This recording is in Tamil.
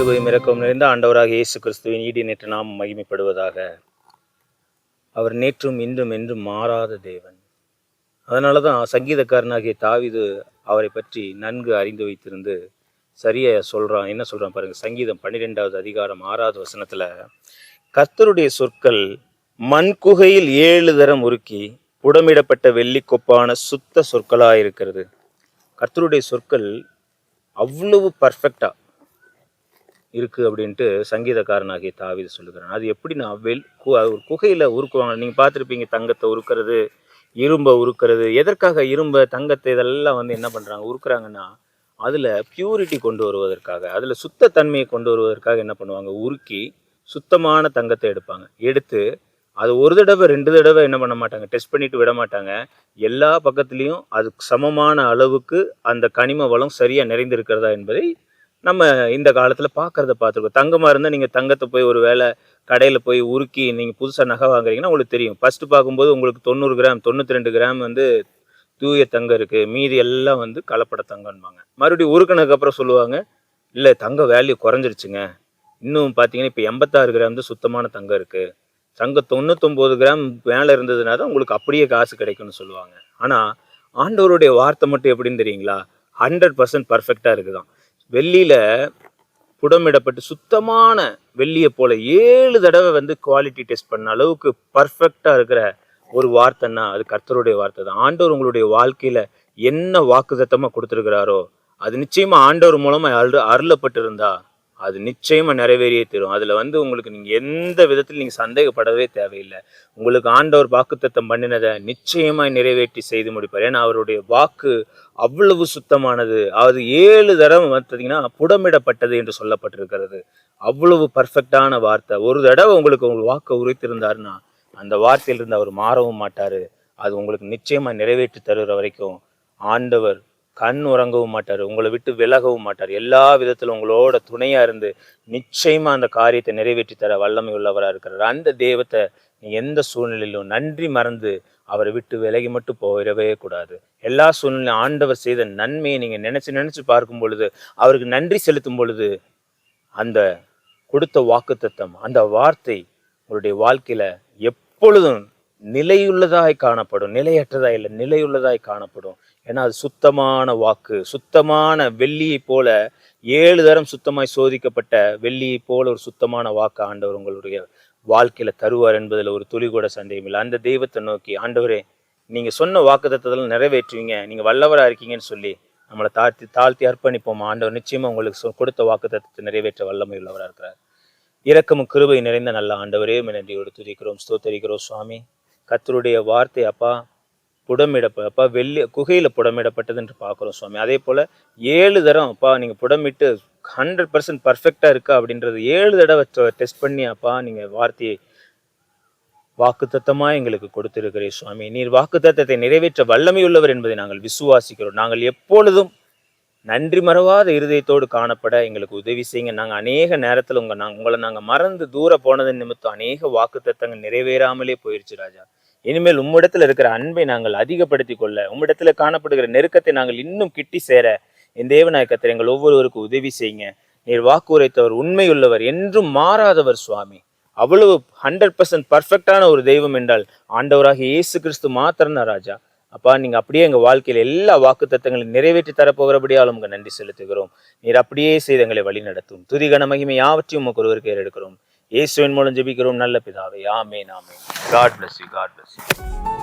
கிருபையும் இரக்கமும் நிறைந்த ஆண்டவராக இயேசு கிறிஸ்துவின் ஈடினேற்ற நாமம் மகிமைப்படுவதாக. அவர் நேற்றும் இன்றும் என்றும் மாறாத தேவன். அதனால தான் சங்கீதக்காரனாகிய தாவீது அவரை பற்றி நன்கு அறிந்து வைத்திருந்து சரியா சொல்றான். என்ன சொல்றான் பாருங்க. சங்கீதம் 12வது அதிகாரம் 6வது வசனத்துல, கர்த்தருடைய சொற்கள் மண் குகையில் 7 தரம் உருக்கி புடமிடப்பட்ட வெள்ளி கொப்பான சுத்த சொற்களாயிருக்கிறது. கர்த்தருடைய சொற்கள் அவ்வளவு பர்ஃபெக்டா இருக்கு அப்படின்ட்டு சங்கீதக்காரனாகிய தாவீது சொல்லுகிறான். அது எப்படின்னா, ஒரு குகையில உருக்குவாங்க. நீங்க பார்த்துருப்பீங்க, தங்கத்தை உருக்கிறது, இரும்பை உருக்கிறது. எதற்காக இரும்பை, தங்கத்தை இதெல்லாம் என்ன பண்றாங்க, உருக்குறாங்கன்னா, அதுல பியூரிட்டி கொண்டு வருவதற்காக, அதுல சுத்த தன்மையை கொண்டு வருவதற்காக என்ன பண்ணுவாங்க, உருக்கி சுத்தமான தங்கத்தை எடுப்பாங்க. எடுத்து அது ஒரு தடவை 2 தடவை என்ன பண்ண மாட்டாங்க, டெஸ்ட் பண்ணிட்டு விட மாட்டாங்க. எல்லா பக்கத்துலேயும் அது சமமான அளவுக்கு அந்த கனிம வளம் சரியா நிறைந்திருக்கிறதா என்பதை நம்ம இந்த காலத்தில் பார்த்துருக்கோம். தங்கமாக இருந்தால் நீங்கள் தங்கத்தை போய் ஒரு வேளை கடையில் போய் உருக்கி நீங்கள் புதுசாக நகை வாங்குறீங்கன்னா உங்களுக்கு தெரியும். ஃபஸ்ட்டு பார்க்கும்போது உங்களுக்கு 90 கிராம் 92 கிராம் தூய தங்கம் இருக்குது, மீதி எல்லாம் கலப்பட தங்கம்பாங்க. மறுபடியும் உருக்கினதுக்கப்புறம் சொல்லுவாங்க, இல்லை தங்கம் வேல்யூ குறைஞ்சிருச்சுங்க, இன்னும் பார்த்தீங்கன்னா இப்போ 86 கிராம் தான் சுத்தமான தங்கம் இருக்குது, தங்கம் 99 கிராம் மேலே இருந்ததுனா தான் உங்களுக்கு அப்படியே காசு கிடைக்கும்னு சொல்லுவாங்க. ஆனால் ஆண்டவருடைய வார்த்தை மட்டும் எப்படின்னு தெரியுங்களா, 100% பர்ஃபெக்டாக இருக்குதான். வெள்ளியில புடமிடப்பட்டு சுத்தமான வெள்ளியை போல 7 தடவை குவாலிட்டி டெஸ்ட் பண்ண அளவுக்கு பர்ஃபெக்டா இருக்கிற ஒரு வார்த்தைன்னா அது கர்த்தருடைய வார்த்தை தான். ஆண்டவர் உங்களுடைய வாழ்க்கையில என்ன வாக்குத்தத்தமா கொடுத்துருக்கிறாரோ அது நிச்சயமா ஆண்டவர் மூலமா அருளப்பட்டிருந்தா அது நிச்சயமா நிறைவேறியே தரும். அதுல உங்களுக்கு நீங்க எந்த விதத்தில் நீங்க சந்தேகப்படவே தேவையில்லை. உங்களுக்கு ஆண்டவர் வாக்குத்தத்தம் பண்ணினதை நிச்சயமா நிறைவேற்றி செய்து முடிப்பார். ஏன்னா அவருடைய வாக்கு அவ்வளவு சுத்தமானது. அது 7 தடவை பார்த்தீங்கன்னா புடமிடப்பட்டது என்று சொல்லப்பட்டிருக்கிறது. அவ்வளவு பர்ஃபெக்டான வார்த்தை. ஒரு தடவை உங்களுக்கு வாக்கை உரைத்திருந்தாருன்னா அந்த வார்த்தையிலிருந்து அவர் மாறவும் மாட்டாரு. அது உங்களுக்கு நிச்சயமா நிறைவேற்றி தருகிற வரைக்கும் ஆண்டவர் கண் உறங்கவும் மாட்டார், உங்களை விட்டு விலகவும் மாட்டார். எல்லா விதத்திலும் உங்களோட துணையா இருந்து நிச்சயமா அந்த காரியத்தை நிறைவேற்றி தர வல்லமை உள்ளவராக இருக்கிறார். அந்த தெய்வத்தை நீ எந்த சூழ்நிலையிலும் நன்றி மறந்து அவரை விட்டு விலகி மட்டும் போயிடவே கூடாது. எல்லா சூழ்நிலையும் ஆண்டவர் செய்த நன்மையை நீங்க நினைச்சு பார்க்கும் பொழுது, அவருக்கு நன்றி செலுத்தும் பொழுது, அந்த கொடுத்த வாக்குத்தத்தம், அந்த வார்த்தை உங்களுடைய வாழ்க்கையில எப்பொழுதும் நிலையுள்ளதாய் காணப்படும். நிலையற்றதா இல்லை, நிலையுள்ளதாய் காணப்படும். ஏன்னா அது சுத்தமான வாக்கு. சுத்தமான வெள்ளியை போல 7 தரம் சுத்தமாய் சோதிக்கப்பட்ட வெள்ளியை போல ஒரு சுத்தமான வாக்கு ஆண்டவர் உங்களுடைய வாழ்க்கையில தருவார் என்பதில் ஒரு துளி கூட சந்தேகம் இல்லை. அந்த தெய்வத்தை நோக்கி, ஆண்டவரே நீங்க சொன்ன வாக்குத்தத்தத்தில் நிறைவேற்றுவீங்க, நீங்க வல்லவரா இருக்கீங்கன்னு சொல்லி நம்மளை தாழ்த்தி அர்ப்பணிப்போம். ஆண்டவர் நிச்சயமா உங்களுக்கு கொடுத்த வாக்குத்தத்தத்தை நிறைவேற்ற வல்லமை உள்ளவராக இருக்கிறார். இரக்கமும் கிருபை நிறைந்த நல்ல ஆண்டவரே, நன்றியோடு துதிக்கிறோம், ஸ்தோத்தரிக்கிறோம் சுவாமி. கர்த்தருடைய வார்த்தை அப்பா புடமிடப்பா வெள்ளி குகையில் புடமிடப்பட்டது என்று பார்க்குறோம் சுவாமி. அதே போல் 7 தரம் அப்பா நீங்கள் புடமிட்டு 100% பர்ஃபெக்டாக இருக்கா அப்படின்றது 7 தடவை டெஸ்ட் பண்ணி அப்பா நீங்கள் வார்த்தையை வாக்குத்தத்தமாக எங்களுக்கு கொடுத்திருக்கிறேன் சுவாமி. நீர் வாக்குத்தத்தத்தை நிறைவேற்ற வல்லமை உள்ளவர் என்பதை நாங்கள் விசுவாசிக்கிறோம். நாங்கள் எப்பொழுதும் நன்றி மறவாத இருதயத்தோடு காணப்பட எங்களுக்கு உதவி செய்யுங்க. நாங்கள் அநேக நேரத்தில் உங்களை நாங்கள் மறந்து தூர போனதன் நிமித்தம் அநேக வாக்குத்தத்தங்கள் நிறைவேறாமலே போயிடுச்சு ராஜா. இனிமேல் உம்மிடத்தில் இருக்கிற அன்பை நாங்கள் அதிகப்படுத்தி கொள்ள, உம்மிடத்துல காணப்படுகிற நெருக்கத்தை நாங்கள் இன்னும் கிட்டி சேர என் தேவனாய கர்த்தர் எங்கள் ஒவ்வொருவருக்கும் உதவி செய்யுங்க. நீர் வாக்கு உரைத்தவர், உண்மையுள்ளவர், என்றும் மாறாதவர் சுவாமி. அவ்வளவு 100% பர்ஃபெக்டான ஒரு தெய்வம் என்றால் ஆண்டவராக இயேசு கிறிஸ்து மாத்திரம்னா ராஜா. அப்பா நீங்க அப்படியே எங்க வாழ்க்கையில எல்லா வாக்கு தத்தங்களையும் நிறைவேற்றி தரப்போகிறபடியால் உங்க நன்றி செலுத்துகிறோம். நீர் அப்படியே செய்து எங்களை வழி நடத்தும். துதிகன மகிமை யாவற்றையும் உமக்கு ஒருவருக்கு ஏறெடுக்கிறோம். இயேசுவின் மூலம் ஜெபிக்கிறோம் நல்ல பிதாவே. ஆமென், ஆமென். God bless you. God bless you.